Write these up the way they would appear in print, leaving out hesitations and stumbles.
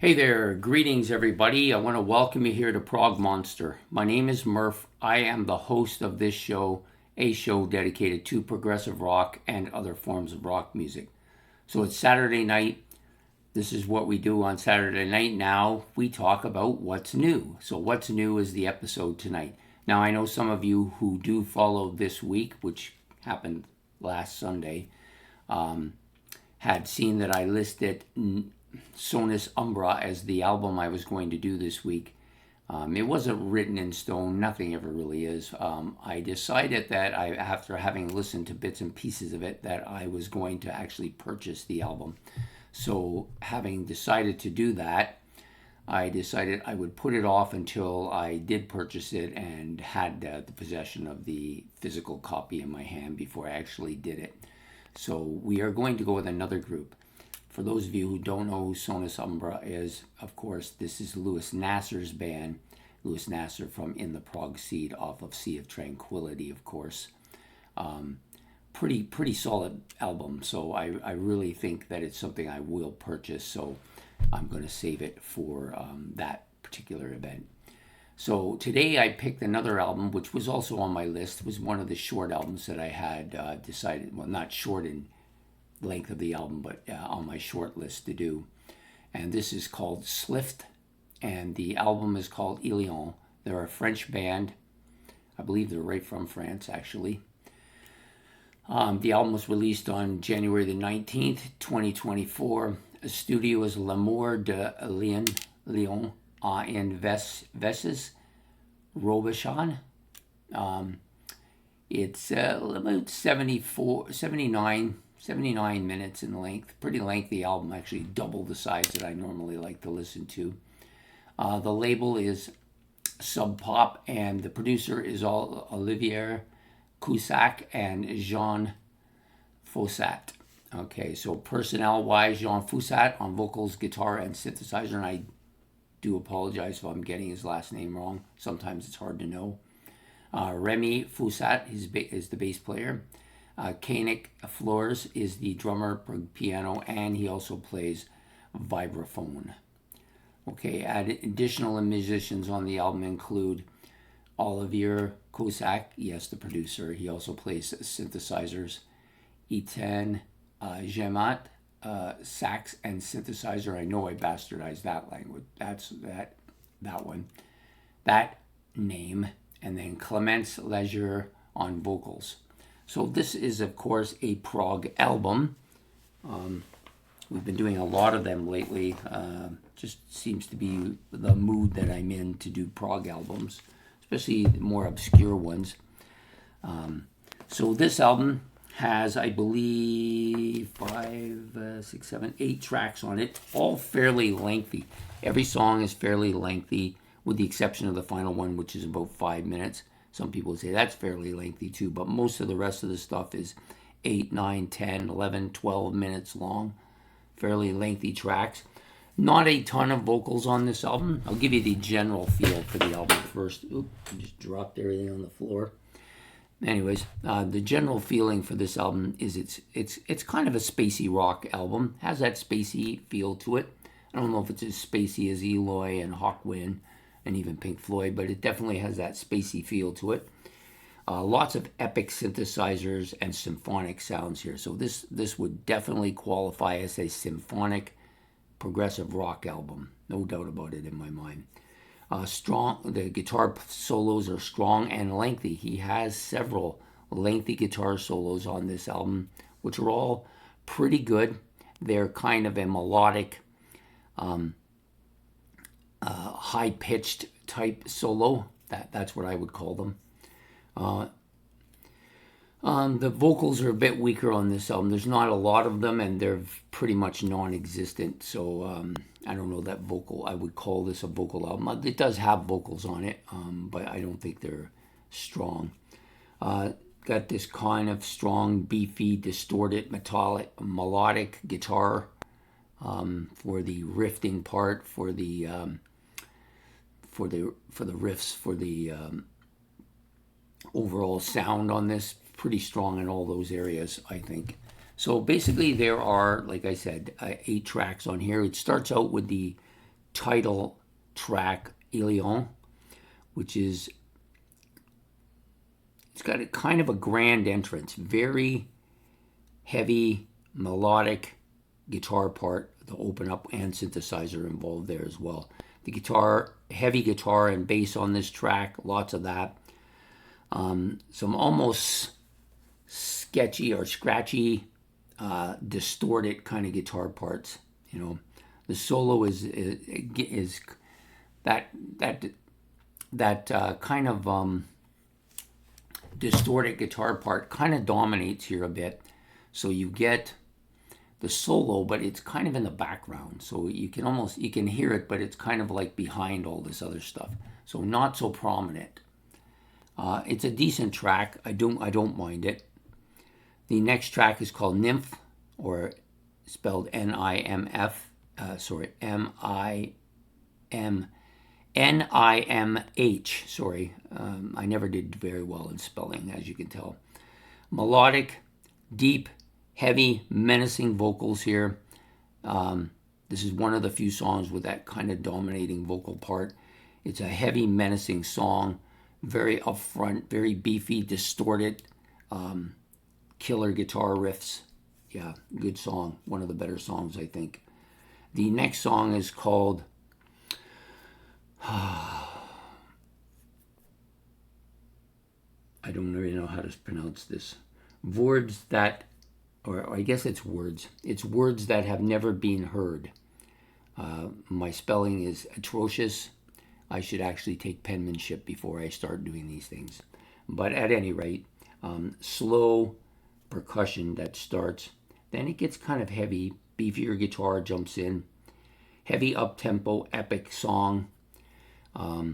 Hey there, greetings everybody. I want to welcome you here to Prog Monster. My name is Murph. I am the host of this show, a show dedicated to progressive rock and other forms of rock music. So it's Saturday night. This is what we do on Saturday night. Now we talk about what's new. So what's new is the episode tonight. Now I know some of you who do follow this week, which happened last Sunday, had seen that I listed Sonus Umbra as the album I was going to do this week. It wasn't written in stone. Nothing ever really is. I decided that after having listened to bits and pieces of it, that I was going to actually purchase the album. So having decided to do that, I decided I would put it off until I did purchase it and had the possession of the physical copy in my hand before I actually did it. So we are going to go with another group. For those of you who don't know who Sonus Umbra is, of course, this is Louis Nasser's band. Louis Nasser from In the Prog Seed off of Sea of Tranquility, of course. Pretty solid album, so I really think that it's something I will purchase, so I'm going to save it for that particular event. So today I picked another album, which was also on my list. It was one of the short albums that I had decided, well, not short in length of the album, but on my short list to do. And this is called Slift, and the album is called Ilion. They're a French band. I believe they're right from France, actually. The album was released on January the 19th, 2024. The studio is L'Amour de Lyon in Vesses, Robichon. It's about 79 minutes in length. Pretty lengthy album, actually double the size that I normally like to listen to. The label is Sub Pop, and the producer is Olivier Coussac and Jean Fossat. Okay, so personnel-wise, Jean Fossat on vocals, guitar, and synthesizer, and I do apologize if I'm getting his last name wrong. Sometimes it's hard to know. Remy Fossat is the bass player. Koenig Flores is the drummer, piano, and he also plays vibraphone. Okay, additional musicians on the album include Olivier Coussac, yes, the producer. He also plays synthesizers. Etienne Gemat, sax and synthesizer. I know I bastardized that language. That's that one. That name. And then Clemence Leger on vocals. So this is, of course, a prog album. We've been doing a lot of them lately. Just seems to be the mood that I'm in to do prog albums, especially the more obscure ones. So this album has, I believe, 8 tracks on it, all fairly lengthy. Every song is fairly lengthy, with the exception of the final one, which is about 5 minutes. Some people say that's fairly lengthy too, but most of the rest of the stuff is 8, 9, 10, 11, 12 minutes long. Fairly lengthy tracks. Not a ton of vocals on this album. I'll give you the general feel for the album first. Oop, I just dropped everything on the floor. Anyways, the general feeling for this album is it's kind of a spacey rock album. Has that spacey feel to it. I don't know if it's as spacey as Eloy and Hawkwind and even Pink Floyd, but it definitely has that spacey feel to it. Lots of epic synthesizers and symphonic sounds here. So this would definitely qualify as a symphonic progressive rock album. No doubt about it in my mind. The guitar solos are strong and lengthy. He has several lengthy guitar solos on this album, which are all pretty good. They're kind of a melodic, high-pitched type solo. That's what I would call them. The vocals are a bit weaker on this album. There's not a lot of them, and they're pretty much non-existent. So I don't know that vocal. I would call this a vocal album. It does have vocals on it, but I don't think they're strong. Got this kind of strong, beefy, distorted, melodic guitar for the riffing part, for the riffs, for the overall sound on this. Pretty strong in all those areas, I think. So basically there are, like I said, 8 tracks on here. It starts out with the title track, Ilion, which is, it's got a kind of a grand entrance, very heavy melodic guitar part, the open up, and synthesizer involved there as well. The guitar, heavy guitar and bass on this track, lots of that. Some almost sketchy or scratchy, distorted kind of guitar parts. You know, the solo is that kind of distorted guitar part kind of dominates here a bit. So you get the solo, but it's kind of in the background. So you can hear it, but it's kind of like behind all this other stuff. So not so prominent. It's a decent track. I don't mind it. The next track is called Nymph, or spelled N-I-M-F. N-I-M-H. Sorry, I never did very well in spelling, as you can tell. Melodic, deep, heavy, menacing vocals here. This is one of the few songs with that kind of dominating vocal part. It's a heavy, menacing song. Very upfront, very beefy, distorted, killer guitar riffs. Yeah, good song. One of the better songs, I think. The next song is called I don't really know how to pronounce this. Words that, or I guess it's words. It's words that have never been heard. My spelling is atrocious. I should actually take penmanship before I start doing these things. But at any rate, slow percussion that starts. Then it gets kind of heavy. Beefier guitar jumps in. Heavy up-tempo, epic song. I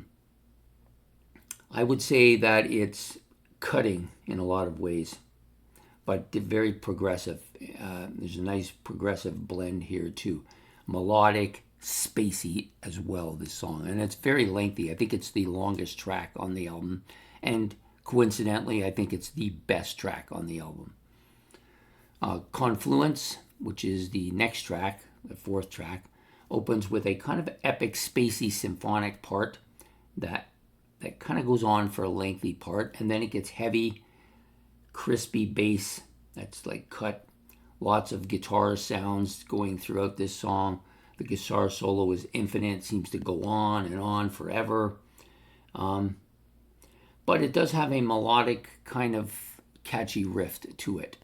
would say that it's cutting in a lot of ways, but very progressive. There's a nice progressive blend here too. Melodic, spacey as well, this song. And it's very lengthy. I think it's the longest track on the album. And coincidentally, I think it's the best track on the album. Confluence, which is the next track, the fourth track, opens with a kind of epic, spacey, symphonic part that kind of goes on for a lengthy part. And then it gets heavy, crispy bass that's like cut. Lots of guitar sounds going throughout this song. The guitar solo is infinite, seems to go on and on forever. But it does have a melodic kind of catchy riff to it.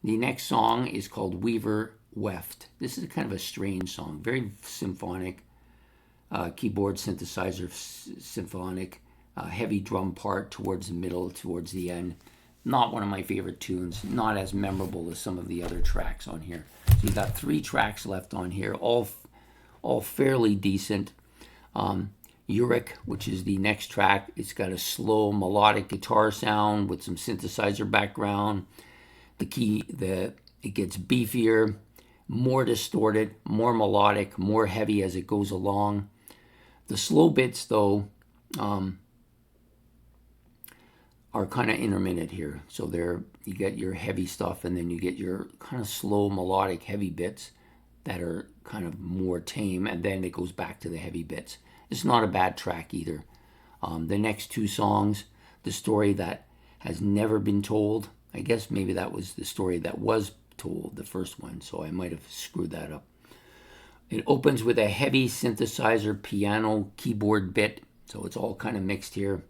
The next song is called Weaver Weft. This is kind of a strange song, very symphonic, keyboard synthesizer symphonic, heavy drum part towards the middle, towards the end. Not one of my favorite tunes, not as memorable as some of the other tracks on here. So you got 3 tracks left on here, all fairly decent. Uric, which is the next track, it's got a slow melodic guitar sound with some synthesizer background. It gets beefier, more distorted, more melodic, more heavy as it goes along. The slow bits, though, are kind of intermittent here. So you get your heavy stuff, and then you get your kind of slow, melodic, heavy bits that are kind of more tame, and then it goes back to the heavy bits. It's not a bad track either. The next 2 songs, The Story That Has Never Been Told. I guess maybe that was the story that was told, the first one, so I might have screwed that up. It opens with a heavy synthesizer, piano, keyboard bit, so it's all kind of mixed here.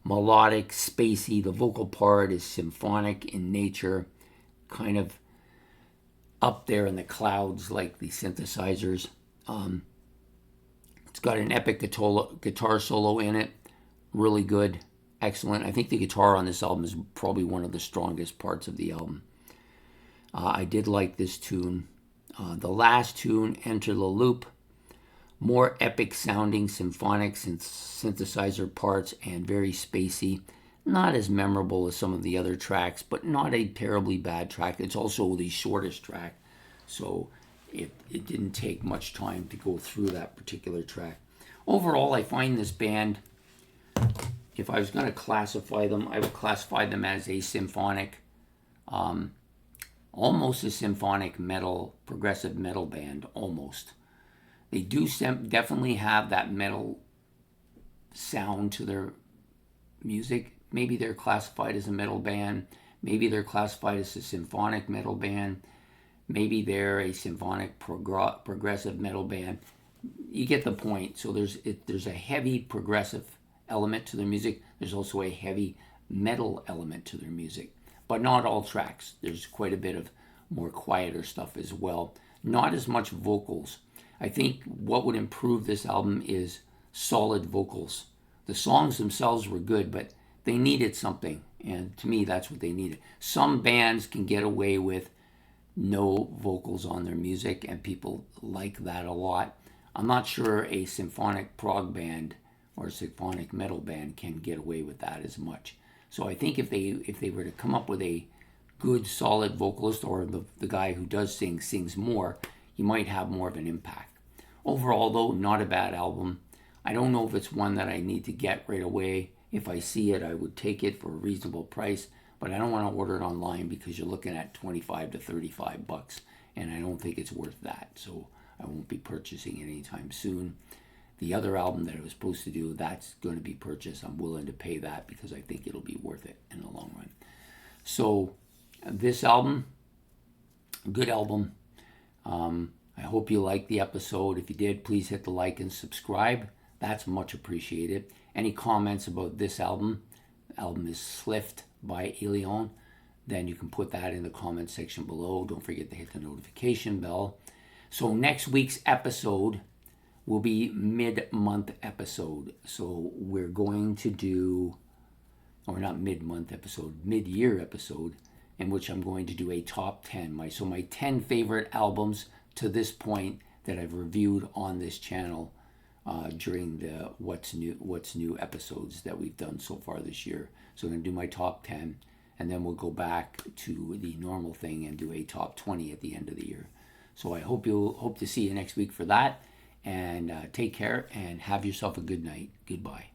Melodic, spacey. The vocal part is symphonic in nature, kind of up there in the clouds like the synthesizers. It's got an epic guitar solo in it. Really good. Excellent. I think the guitar on this album is probably one of the strongest parts of the album. I did like this tune. The last tune, Enter the Loop. More epic sounding symphonic synthesizer parts and very spacey. Not as memorable as some of the other tracks, but not a terribly bad track. It's also the shortest track, so it didn't take much time to go through that particular track. Overall, I find this band, if I was going to classify them, I would classify them as a symphonic, almost a symphonic metal, progressive metal band, almost. They do definitely have that metal sound to their music. Maybe they're classified as a metal band. Maybe they're classified as a symphonic metal band. Maybe they're a symphonic progressive metal band. You get the point. So there's a heavy progressive element to their music. There's also a heavy metal element to their music. But not all tracks. There's quite a bit of more quieter stuff as well. Not as much vocals. I think what would improve this album is solid vocals. The songs themselves were good, but they needed something. And to me, that's what they needed. Some bands can get away with no vocals on their music, and people like that a lot. I'm not sure a symphonic prog band or a symphonic metal band can get away with that as much. So I think if they were to come up with a good solid vocalist, or the guy who does sings more, you might have more of an impact. Overall though, not a bad album. I don't know if it's one that I need to get right away. If I see it, I would take it for a reasonable price, but I don't want to order it online because you're looking at 25 to 35 bucks, and I don't think it's worth that. So I won't be purchasing it anytime soon. The other album that I was supposed to do, that's going to be purchased. I'm willing to pay that because I think it'll be worth it in the long run. So this album, good album. I hope you liked the episode. If you did, please hit the like and subscribe. That's much appreciated. Any comments about this album? The album is Slift by Ilion. Then you can put that in the comment section below. Don't forget to hit the notification bell. So next week's episode will be mid-month episode. So we're going to do, or not mid-month episode, mid-year episode, in which I'm going to do a top 10. My 10 favorite albums to this point that I've reviewed on this channel during the What's New episodes that we've done so far this year. So I'm going to do my top 10, and then we'll go back to the normal thing and do a top 20 at the end of the year. So I hope to see you next week for that, and take care and have yourself a good night. Goodbye.